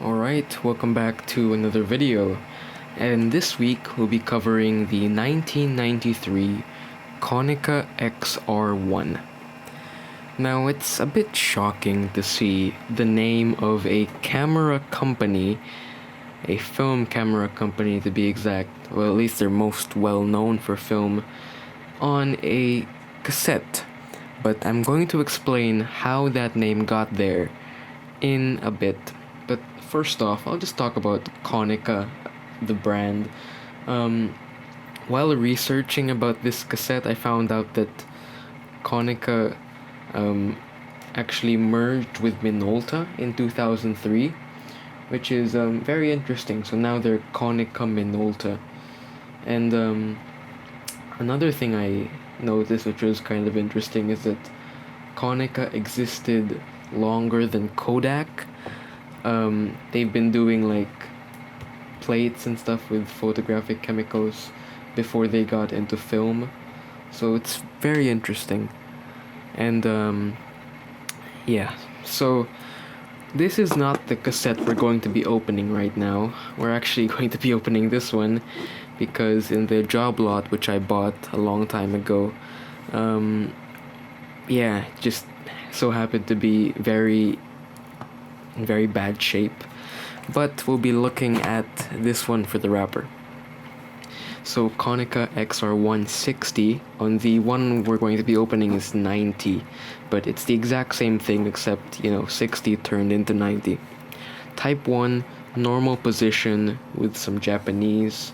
Alright, welcome back to another video, and this week we'll be covering the 1993 Konica XR1. Now, it's a bit shocking to see the name of a camera company, a film camera company to be exact, well, at least they're most well known for film, on a cassette. But I'm going to explain how that name got there in a bit. But first off, I'll just talk about Konica, the brand. While researching about this cassette, I found out that Konica actually merged with Minolta in 2003, which is very interesting. So now they're Konica Minolta. And another thing I noticed, which was kind of interesting, is that Konica existed longer than Kodak. They've been doing like plates and stuff with photographic chemicals before they got into film, so it's very interesting. And yeah, so this is not the cassette we're going to be opening right now. We're actually going to be opening this one because in the job lot, which I bought a long time ago, yeah, just so happened to be in very bad shape, but we'll be looking at this one for the wrapper. So Konica XR160, on the one we're going to be opening is 90, but it's the exact same thing except, 60 turned into 90. Type 1, normal position with some Japanese.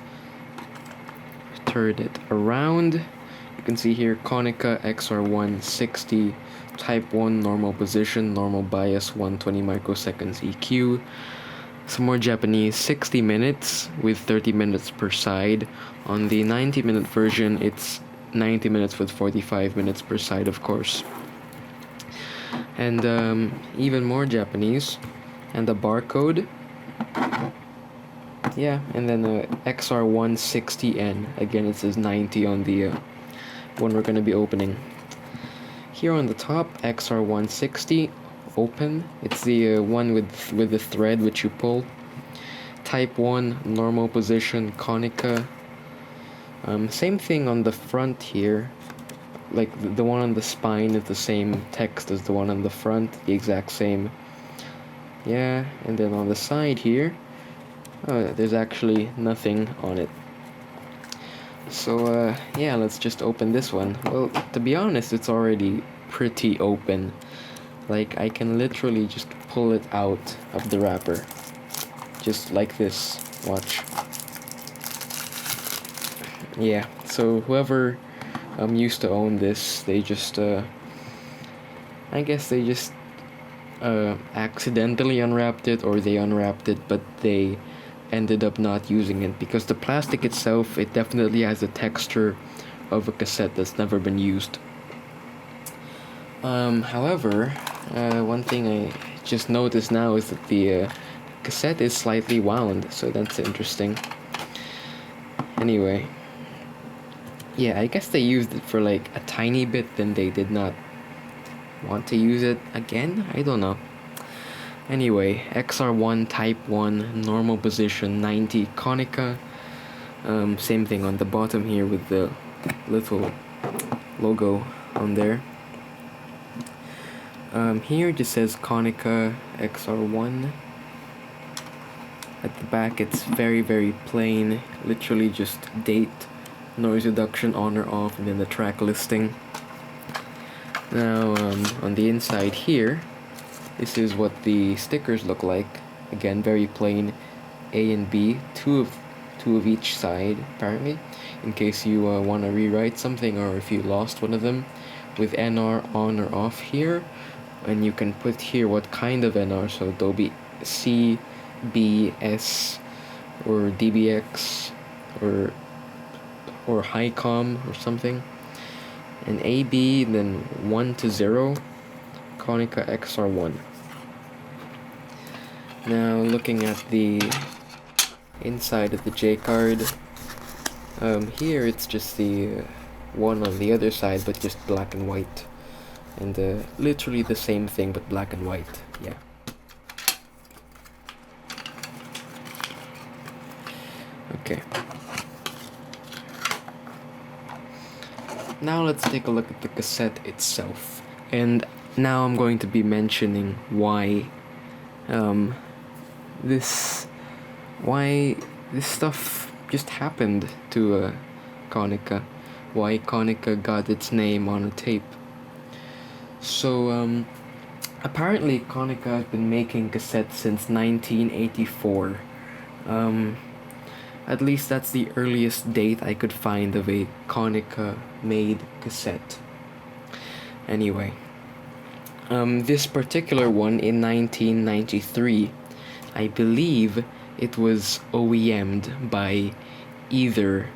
Turn it around. You can see here Konica XR160, Type 1, normal position, normal bias, 120 microseconds EQ. Some more Japanese, 60 minutes with 30 minutes per side. On the 90-minute version, it's 90 minutes with 45 minutes per side, of course. And even more Japanese. And the barcode. Yeah, and then XR160N. Again, it says 90 on the one we're going to be opening. Here on the top, XR160, open. It's the one with the thread which you pull. Type 1, normal position, Konica. Same thing on the front here. Like the one on the spine is the same text as the one on the front, the exact same. Yeah, and then on the side here, there's actually nothing on it. So yeah, let's just open this one. Well, to be honest, it's already pretty open. Like, I can literally just pull it out of the wrapper. Just like this. Watch. Yeah, so whoever used to own this, they just, I guess they just accidentally unwrapped it, or they unwrapped it, but they ended up not using it, because the plastic itself, it definitely has the texture of a cassette that's never been used. However, one thing I just noticed now is that the cassette is slightly wound, so that's interesting. Anyway, yeah, I guess they used it for like a tiny bit, then they did not want to use it again? I don't know. Anyway, XR1, Type 1, normal position, 90, Konica. Same thing on the bottom here with the little logo on there. Here it just says Konica XR1. At the back it's very, very plain. Literally just date, noise reduction on or off, and then the track listing. Now, on the inside here, this is what the stickers look like. Again, very plain. A and B, two of each side, apparently, in case you want to rewrite something, or if you lost one of them, with NR on or off here. And you can put here what kind of NR, so there'll be C, B, S, or DBX, or HiCom or something. And AB, then 1 to 0, Konica XR1. Now, looking at the inside of the J card, here it's just the one on the other side, but just black and white. And literally the same thing, but black and white. Yeah. Okay. Now let's take a look at the cassette itself. And now I'm going to be mentioning why this stuff just happened to Konica, why Konica got its name on a tape. So apparently Konica has been making cassettes since 1984. At least that's the earliest date I could find of a Konica made cassette. Anyway, this particular one in 1993, I believe it was OEM'd by either,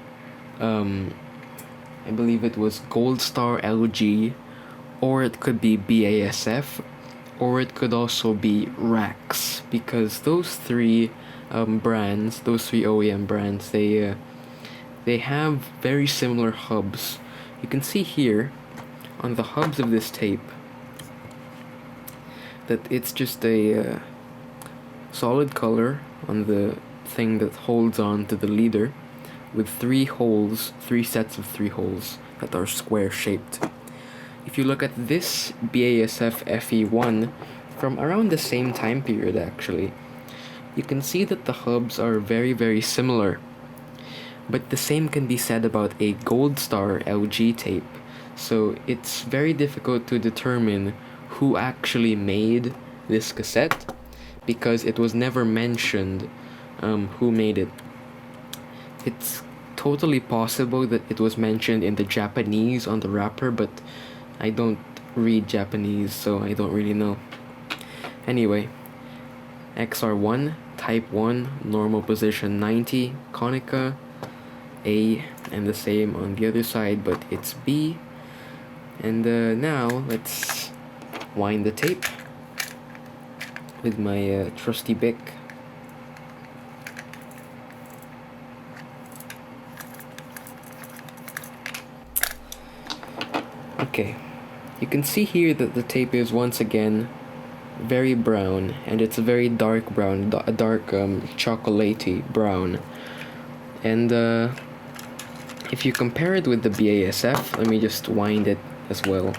I believe it was Gold Star LG, or it could be BASF, or it could also be Rax, because those three brands, those three OEM brands, they have very similar hubs. You can see here on the hubs of this tape that it's just a solid color on the thing that holds on to the leader, with three sets of three holes that are square shaped. If you look at this BASF FE1 from around the same time period actually, you can see that the hubs are very, very similar. But the same can be said about a Gold Star LG tape, so it's very difficult to determine who actually made this cassette, because it was never mentioned who made it. It's totally possible that it was mentioned in the Japanese on the wrapper, but I don't read Japanese, so I don't really know. Anyway, XR1, Type 1, normal position 90, Konica, A, and the same on the other side, but it's B. And now let's wind the tape with my trusty Bic. Okay, you can see here that the tape is once again very brown, and it's a very dark brown, a dark chocolatey brown. And if you compare it with the BASF, let me just wind it as well.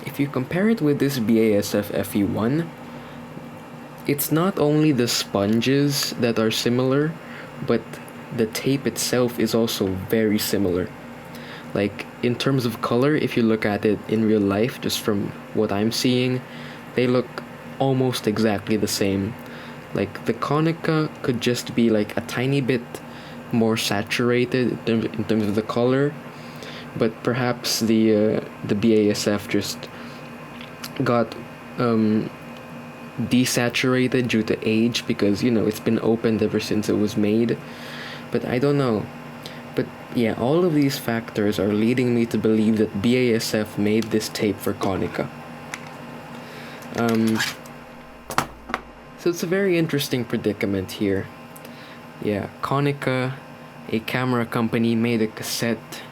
If you compare it with this BASF FE1, it's not only the sponges that are similar, but the tape itself is also very similar. Like, in terms of color, if you look at it in real life, just from what I'm seeing, they look almost exactly the same. Like, the Konica could just be like a tiny bit more saturated in terms of the color, but perhaps the BASF just got desaturated due to age, because it's been opened ever since it was made. But I don't know. But yeah, all of these factors are leading me to believe that BASF made this tape for Konica. So it's a very interesting predicament here. Yeah, Konica, a camera company, made a cassette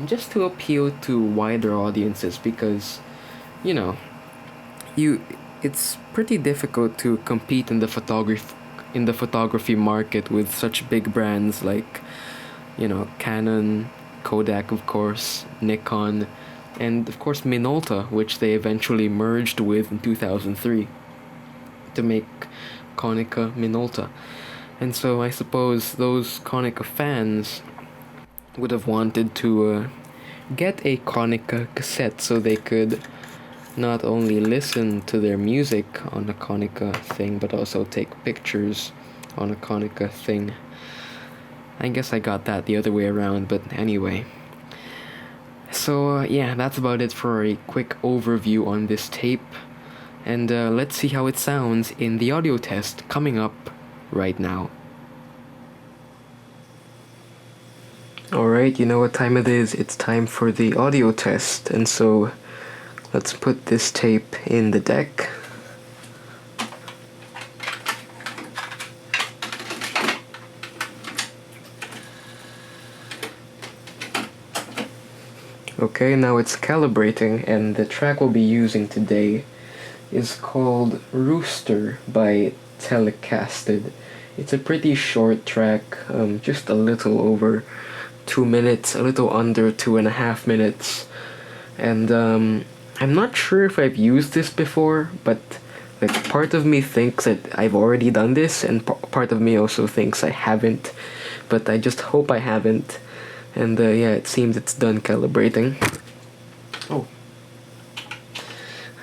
just to appeal to wider audiences, because it's pretty difficult to compete in the photography market with such big brands like Canon, Kodak, of course, Nikon, and of course Minolta, which they eventually merged with in 2003 to make Konica Minolta. And so I suppose those Konica fans would have wanted to get a Konica cassette so they could not only listen to their music on a Konica thing, but also take pictures on a Konica thing. I guess I got that the other way around, but anyway. So yeah, that's about it for a quick overview on this tape. And let's see how it sounds in the audio test coming up right now. Alright, you know what time it is. It's time for the audio test. And so let's put this tape in the deck. Okay, now it's calibrating, and the track we'll be using today is called Rooster by Telecasted. It's a pretty short track, just a little over 2 minutes, a little under 2.5 minutes. And I'm not sure if I've used this before, but like part of me thinks that I've already done this, and part of me also thinks I haven't. But I just hope I haven't. And yeah, it seems it's done calibrating. Oh.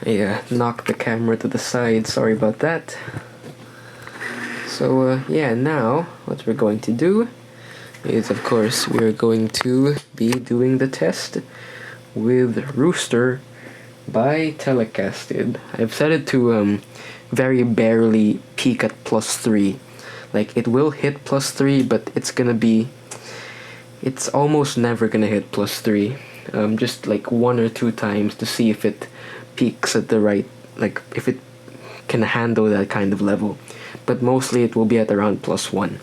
I knocked the camera to the side, sorry about that. So yeah, now what we're going to do is, of course, we're going to be doing the test with Rooster by Telecasted. I've set it to very barely peak at +3. Like, it will hit +3, but it's almost never gonna hit +3. Just like 1 or 2 times to see if it peaks at the right, like if it can handle that kind of level. But mostly it will be at around +1.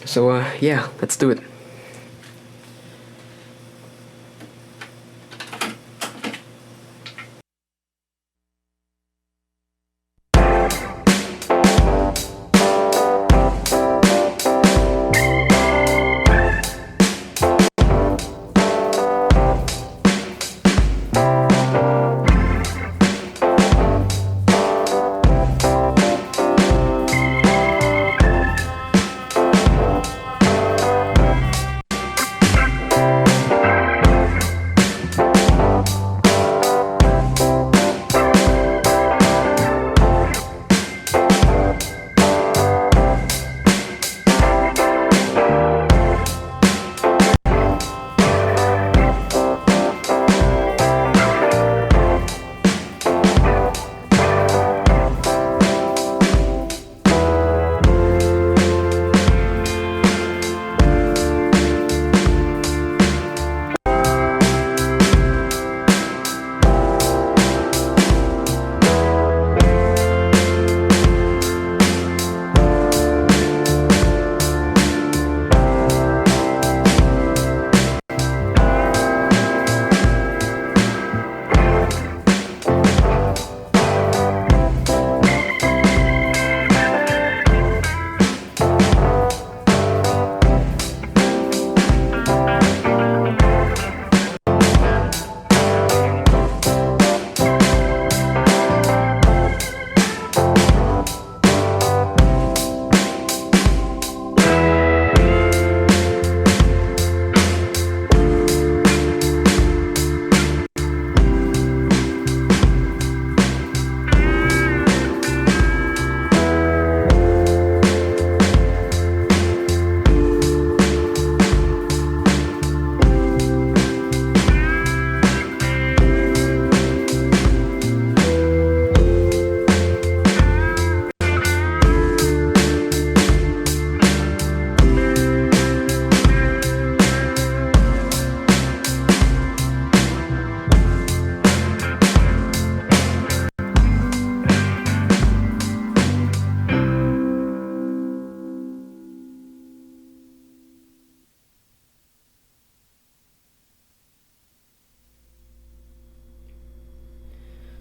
So yeah, let's do it.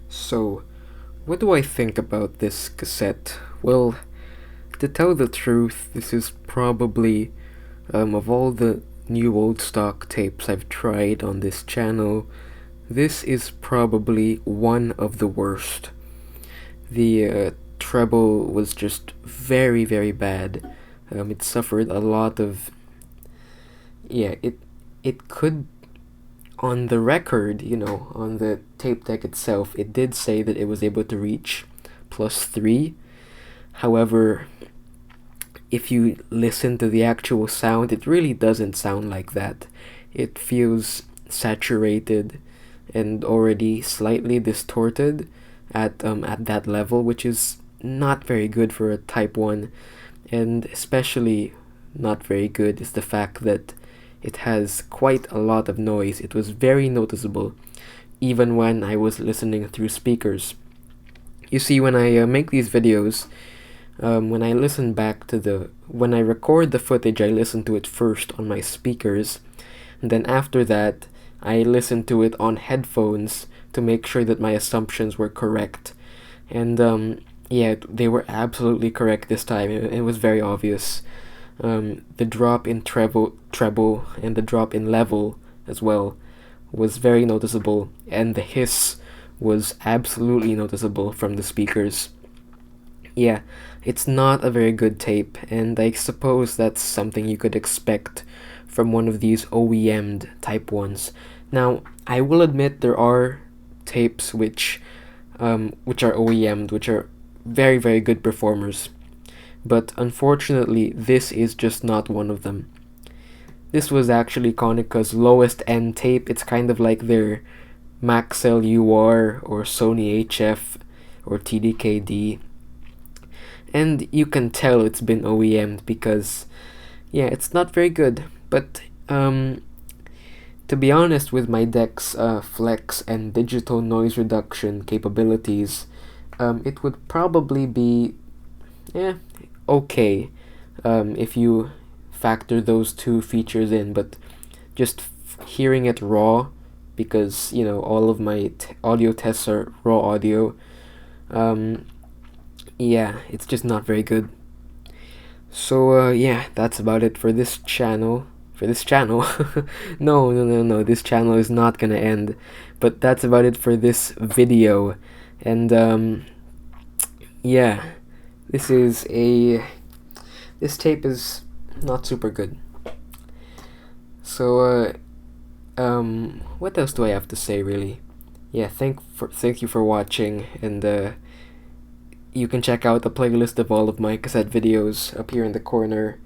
So, what do I think about this cassette? Well, to tell the truth, this is probably, of all the new old stock tapes I've tried on this channel, this is probably one of the worst. The treble was just very, very bad. It suffered a lot of... Yeah, it could... On the record, on the tape deck itself, it did say that it was able to reach +3. However, if you listen to the actual sound, it really doesn't sound like that. It feels saturated and already slightly distorted at that level, which is not very good for a Type 1, and especially not very good is the fact that it has quite a lot of noise. It was very noticeable, even when I was listening through speakers. You see, when I make these videos, when I listen back to when I record the footage, I listen to it first on my speakers. And then after that, I listened to it on headphones to make sure that my assumptions were correct. And yeah, they were absolutely correct this time. It was very obvious. The drop in treble, and the drop in level as well was very noticeable, and the hiss was absolutely noticeable from the speakers. Yeah, it's not a very good tape, and I suppose that's something you could expect from one of these OEM'd Type 1s. Now, I will admit there are tapes which are OEM'd, which are very, very good performers. But unfortunately, this is just not one of them. This was actually Konica's lowest end tape. It's kind of like their Maxell UR or Sony HF or TDKD. And you can tell it's been OEM'd because, yeah, it's not very good. But to be honest, with my deck's flex and digital noise reduction capabilities, it would probably be, okay, if you factor those two features in. But just hearing it raw, because all of my audio tests are raw audio, yeah, it's just not very good. So yeah, that's about it for this channel. No, this channel is not gonna end. But that's about it for this video. And yeah, this tape is not super good. So what else do I have to say, really? Yeah, thank you for watching, and you can check out the playlist of all of my cassette videos up here in the corner.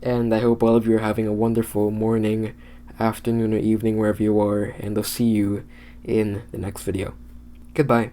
And I hope all of you are having a wonderful morning, afternoon, or evening wherever you are, and I'll see you in the next video. Goodbye.